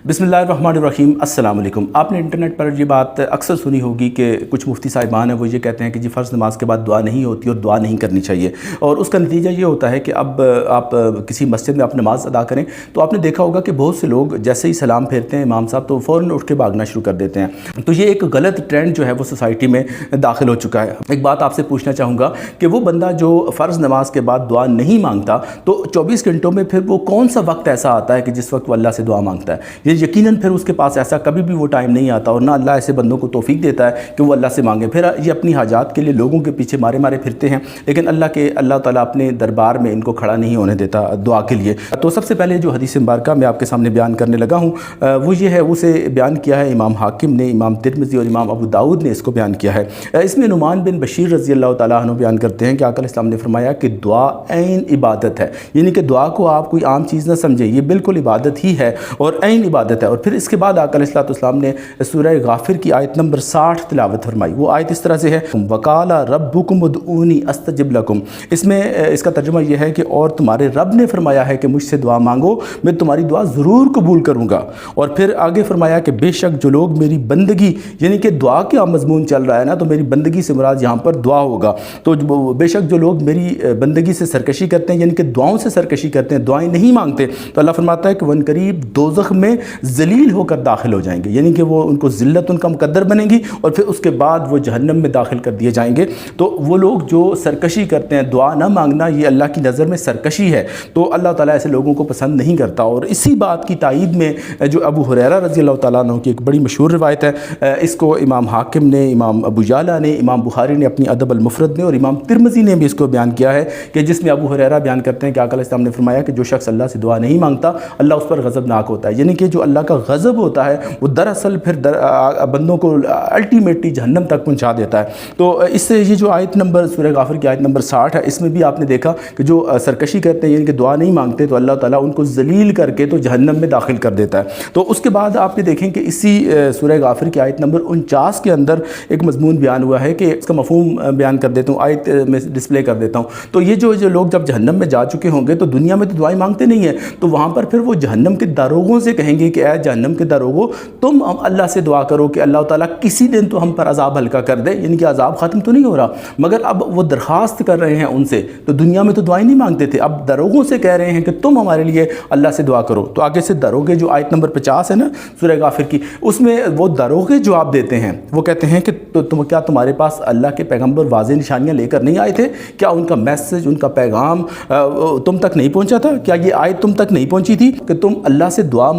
बिस्मिल्लाहिर्रहमानिर्रहीम। अस्सलाम वालेकुम। आपने इंटरनेट पर ये बात अक्सर सुनी होगी कि कुछ मुफ्ती साहिबान हैं वो ये कहते हैं कि जी फ़र्ज़ नमाज के बाद दुआ नहीं होती और दुआ नहीं करनी चाहिए, और उसका नतीजा ये होता है कि अब आप किसी मस्जिद में आप नमाज़ अदा करें तो आपने देखा होगा कि बहुत से लोग जैसे ही सलाम फेरते हैं इमाम साहब तो फ़ौरन उठ के भागना शुरू कर देते हैं। तो ये एक गलत ट्रेंड जो है वो सोसाइटी में दाखिल हो चुका है। एक बात आपसे पूछना चाहूँगा कि वो बंदा जो फ़र्ज़ नमाज के बाद दुआ नहीं मांगता तो 24 घंटों में फिर वो कौन सा वक्त ऐसा आता है कि जिस वक्त वो अल्लाह से दुआ मांगता है? ये यकीनन फिर उसके पास ऐसा कभी भी वो टाइम नहीं आता, और ना अल्लाह ऐसे बंदों को तौफीक देता है कि वो अल्लाह से मांगे। फिर ये अपनी हाजात के लिए लोगों के पीछे मारे मारे फिरते हैं, लेकिन अल्लाह ताला अपने दरबार में इनको खड़ा नहीं होने देता दुआ के लिए। तो सबसे पहले जो हदीस मुबारका मैं आपके सामने बयान करने लगा हूँ वो ये है, उसे बयान किया है इमाम हाकिम ने, इमाम तिरमिज़ी और इमाम अबू दाऊद ने इसको बयान किया है। इसमें नुमान बिन बशीर रज़ी अल्लाह ताला अन्हु बयान करते हैं कि आका अलैहि सलाम ने फरमाया कि दुआ ऐन इबादत है, यानी कि दुआ को आप कोई आम चीज़ ना समझे, ये बिल्कुल इबादत ही है और ऐन इबादत है। और फिर इसके बाद आका अलैहिस्सलाम ने सूरह गाफिर की आयत नंबर 60 तिलावत फरमाई। वो आयत इस तरह से है, वकाला रब्बुकुम उदऊनी अस्तजिब लकुम। इसमें इसका तर्जुमा यह है कि और तुम्हारे रब ने फरमाया है कि मुझसे दुआ मांगो, मैं तुम्हारी दुआ ज़रूर कबूल करूँगा। और फिर आगे फरमाया कि बेशक जो लोग मेरी बंदगी, यानी कि दुआ क्या मजमून चल रहा है ना, तो मेरी बंदगी से मुराद यहाँ पर दुआ होगा। तो बेशक जो लोग मेरी बंदगी से सरकशी करते हैं, यानी कि दुआओं से सरकशी करते हैं, दुआएं नहीं मांगते, तो अल्लाह फरमाता है कि वन करीब दोज़ख में ज़लील होकर दाखिल हो जाएंगे, यानी कि वो उनको ज़िल्लत उनका मुकद्दर बनेगी और फिर उसके बाद वो जहन्नम में दाखिल कर दिए जाएंगे। तो वो लोग जो सरकशी करते हैं, दुआ ना मांगना, ये अल्लाह की नज़र में सरकशी है, तो अल्लाह ताला ऐसे लोगों को पसंद नहीं करता। और इसी बात की तायीद में जो अबू हुरैरा रज़ी अल्लाह ताला अन्हु की एक बड़ी मशहूर रिवायत है, इसको इमाम हाकिम ने, इमाम अबू याला ने, इमाम बुखारी ने अपनी अदब अल मुफ़रद में और इमाम तिरमिज़ी ने भी इसको बयान किया है कि जिसमें अबू हुरैरा बयान करते हैं कि आका अलैहि सलाम ने फरमाया कि जो शख्स अल्लाह से दुआ नहीं मांगता अल्लाह उस पर गज़बनाक होता है, यानी कि जो अल्लाह का गज़ब होता है वो दरअसल फिर बंदों को अल्टीमेटली जहन्नम तक पहुंचा देता है। तो इससे ये जो आयत नंबर सूरह गाफिर की आयत नंबर 60 है, इसमें भी आपने देखा कि जो सरकशी करते हैं, यानी कि दुआ नहीं मांगते, तो अल्लाह ताला उनको जलील करके तो जहन्नम में दाखिल कर देता है। तो उसके बाद आपने देखें कि इसी सूरह गाफिर की आयत नंबर 49 के अंदर एक मजमून बयान हुआ है कि इसका मफहूम बयान कर देता हूँ, आयत में डिस्प्ले कर देता हूँ। तो ये जो लोग जब जहन्नम में जा चुके होंगे तो दुनिया में तो दुआएं मांगते नहीं है, तो वहाँ पर फिर वो जहन्नम के दारोगों से कहेंगे कि ऐ जहन्नम के दारोगों, तुम अल्लाह से दुआ करो कि अल्लाह ताला किसी दिन तो हम पर अजाब हल्का कर दे, यानी कि अजाब ख़त्म तो नहीं हो रहा, मगर अब वो दरख्वास्त कर रहे हैं उनसे, तो दुनिया में तो दुआएं नहीं मांगते थे, अब दारोगों से कह रहे हैं कि तुम हमारे लिए अल्लाह से दुआ करो। तो आगे से दारोगे जो आयत नंबर 50 है ना सूरह गाफिर की, उसमें वो दारोगे जवाब देते हैं, वो कहते हैं कि क्या तुम्हारे पास अल्लाह के पैगम्बर वाज़ेह निशानियाँ लेकर नहीं आए थे? क्या उनका मैसेज, उनका पैगाम तुम तक नहीं पहुँचा था? क्या ये आयत तुम तक नहीं पहुँची थी कि तुम अल्लाह से दुआ